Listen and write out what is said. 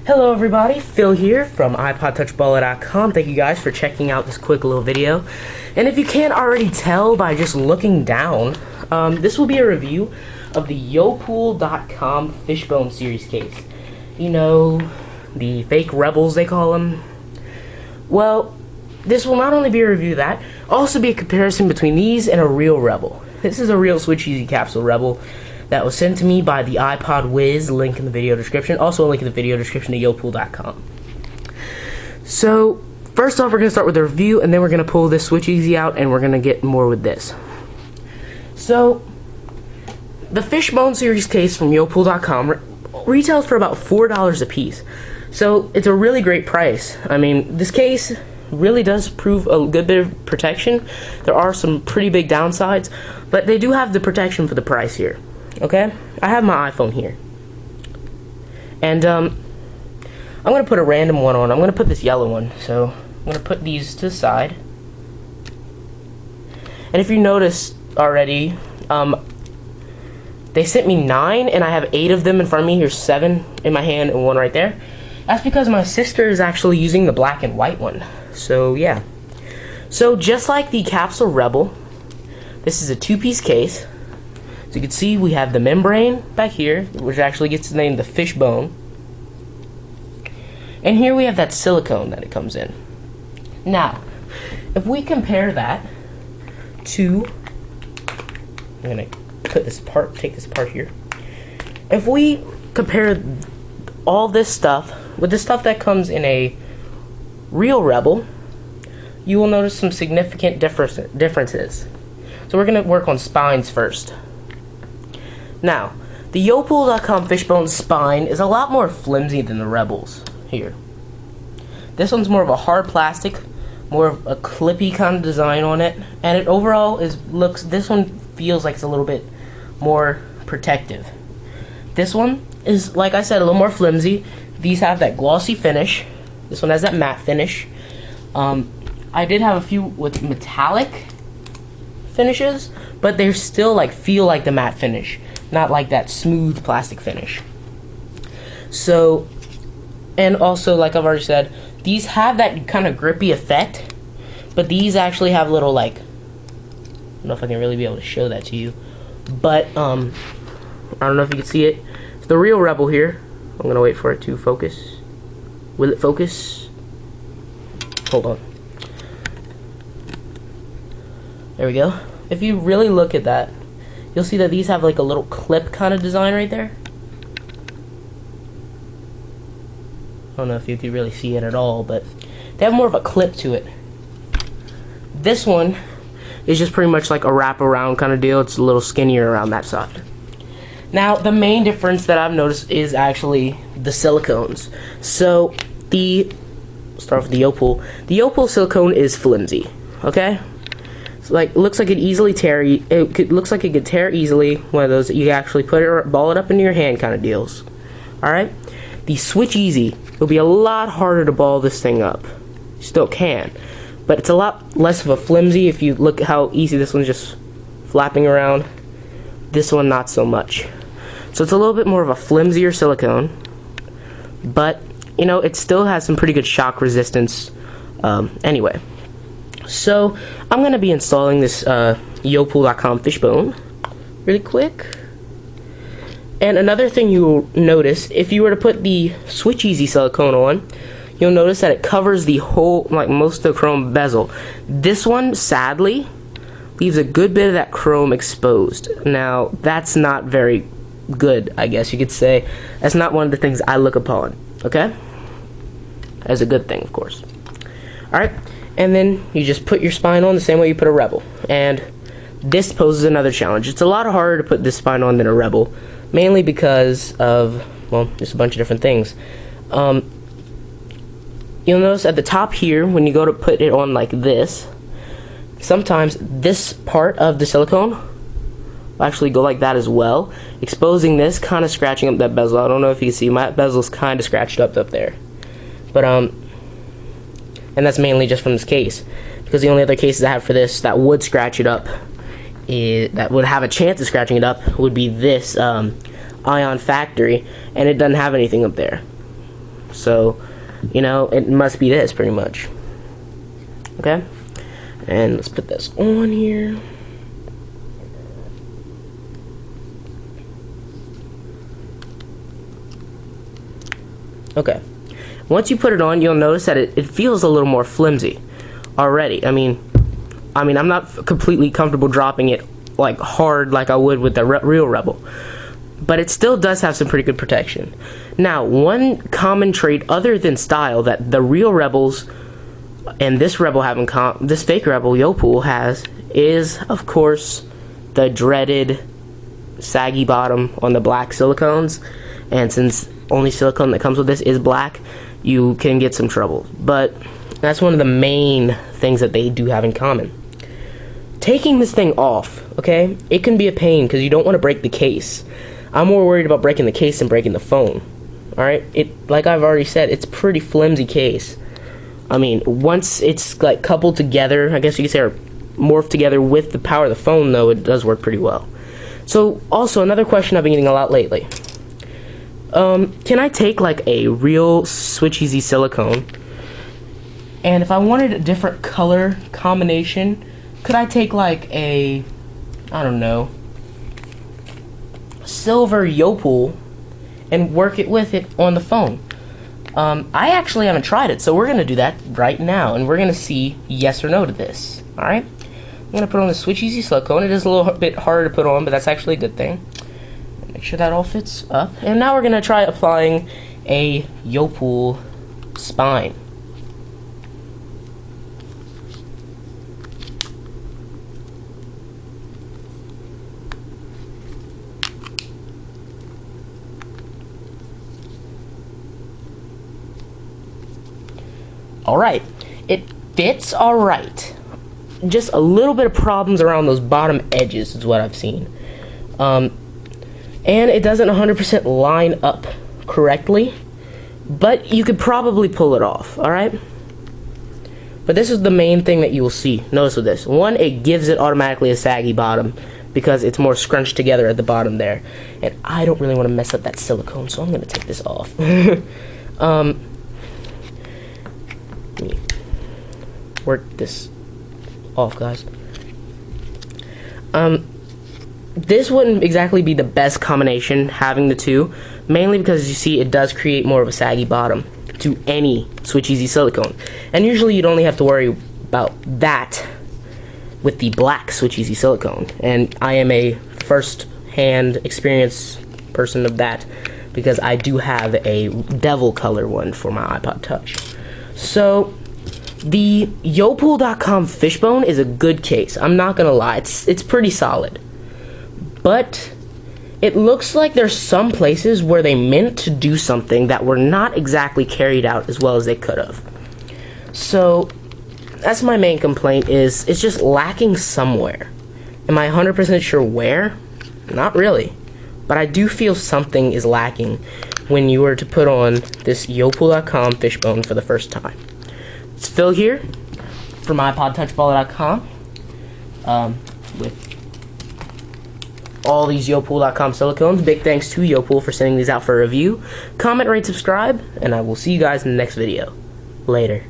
Hello everybody, Phil here from iPodTouchBaller.com. Thank you guys for checking out this quick little video. And if you can't already tell by just looking down, this will be a review of the YoPool.com Fishbone series case. You know, the fake rebels they call them. Well, this will not only be a review of that, also be a comparison between these and a real rebel. This is a real Switch Easy capsule rebel that was sent to me by the iPod Wiz, link in the video description. Also a link in the video description to YoPool.com. So, first off, we're going to start with the review, and then we're going to pull this Switch Easy out, and we're going to get more with this. So, the Fishbone series case from YoPool.com retails for about $4 a piece. So, it's a really great price. I mean, this case really does prove a good bit of protection. There are some pretty big downsides, but they do have the protection for the price here. Okay, I have my iPhone here, and I'm gonna put a random one on. I'm gonna put this yellow one, so I'm gonna put these to the side. And if you notice already, they sent me 9, and I have 8 of them in front of me. Here's 7 in my hand and 1 right there. That's because my sister is actually using the black and white one. So yeah. So just like the Capsule Rebel, this is a 2-piece case. So you can see we have the membrane back here, which actually gets the name the Fishbone. And here we have that silicone that it comes in. Now, if we compare that to, I'm going to put this apart, take this apart here. If we compare all this stuff with the stuff that comes in a real Rebel, you will notice some significant differences. So we're going to work on spines first. Now, the YoPool.com Fishbone spine is a lot more flimsy than the Rebels here. This one's more of a hard plastic, more of a clippy kind of design on it, and it overall this one feels like it's a little bit more protective. This one is, like I said, a little more flimsy. These have that glossy finish. This one has that matte finish. I did have a few with metallic finishes, but they still feel like the matte finish, not like that smooth plastic finish. So, and also, like I've already said, these have that kind of grippy effect, but these actually have little, I don't know if I can really be able to show that to you, but I don't know if you can see it. It's the real Rebel here. I'm gonna wait for it to focus. Will it focus? Hold on. There we go. If you really look at that, you'll see that these have like a little clip kind of design right there. I don't know if you can really see it at all, but they have more of a clip to it. This one is just pretty much like a wraparound kind of deal. It's a little skinnier around that side. Now, the main difference that I've noticed is actually the silicones. So, start with the YoPool. The YoPool silicone is flimsy, okay? So, it looks like it easily tear. Looks like it could tear easily. One of those that you actually ball it up into your hand kind of deals. All right. The Switch Easy, it'll be a lot harder to ball this thing up. You still can, but it's a lot less of a flimsy. If you look at how easy this one's just flapping around, this one not so much. So it's a little bit more of a flimsier silicone, but you know it still has some pretty good shock resistance. Anyway. So, I'm going to be installing this YoPool.com Fishbone really quick. And another thing you'll notice, if you were to put the Switch Easy silicone on, you'll notice that it covers the whole, most of the chrome bezel. This one, sadly, leaves a good bit of that chrome exposed. Now, that's not very good, I guess you could say. That's not one of the things I look upon, okay? As a good thing, of course. Alright. And then you just put your spine on the same way you put a Rebel. And this poses another challenge. It's a lot harder to put this spine on than a Rebel, mainly because of, well, just a bunch of different things. You'll notice at the top here, when you go to put it on like this, sometimes this part of the silicone will actually go like that as well, exposing this, kind of scratching up that bezel. I don't know if you can see, my bezel's kind of scratched up there. But, and that's mainly just from this case, because the only other cases I have for this that would scratch it up, that would have a chance of scratching it up, would be this Ion Factory, and it doesn't have anything up there. So, you know, it must be this pretty much. Okay? And let's put this on here. Okay. Once you put it on, you'll notice that it feels a little more flimsy already. I mean, I'm not completely comfortable dropping it like hard like I would with the real Rebel, but it still does have some pretty good protection. Now, one common trait other than style that the real Rebels and this Rebel have in this fake Rebel YoPool has is, of course, the dreaded saggy bottom on the black silicones. And since only silicone that comes with this is black, you can get some trouble. But that's one of the main things that they do have in common. Taking this thing off, okay, it can be a pain because you don't want to break the case. I'm more worried about breaking the case than breaking the phone. Alright, like I've already said, it's pretty flimsy case. I mean, once it's like coupled together, I guess you could say, or morphed together with the power of the phone, though, it does work pretty well. So, also, another question I've been getting a lot lately. Can I take like a real Switch Easy silicone, and if I wanted a different color combination, could I take like a, I don't know, silver YoPool and work it with it on the phone? I actually haven't tried it, so we're going to do that right now, and we're going to see yes or no to this. Alright? I'm going to put on the Switch Easy silicone. It is a little bit harder to put on, but that's actually a good thing. Make sure that all fits up. And now we're going to try applying a YoPool spine. Alright, it fits alright. Just a little bit of problems around those bottom edges is what I've seen. And it doesn't 100% line up correctly, but you could probably pull it off, alright? But this is the main thing that you will see. Notice with this. One, it gives it automatically a saggy bottom because it's more scrunched together at the bottom there. And I don't really want to mess up that silicone, so I'm going to take this off. Let me work this off, guys. This wouldn't exactly be the best combination, having the two, mainly because you see it does create more of a saggy bottom to any Switch Easy silicone. And usually you'd only have to worry about that with the black Switch Easy silicone. And I am a first-hand experience person of that because I do have a devil color one for my iPod Touch. So the YoPool.com Fishbone is a good case. I'm not gonna lie, it's pretty solid. But it looks like there's some places where they meant to do something that were not exactly carried out as well as they could have. So that's my main complaint, is it's just lacking somewhere. Am I 100% sure where? Not really. But I do feel something is lacking when you were to put on this YoPool.com Fishbone for the first time. It's Phil here from iPodTouchBaller.com with all these YoPool.com silicones. Big thanks to YoPool for sending these out for review. Comment, rate, subscribe, and I will see you guys in the next video. Later.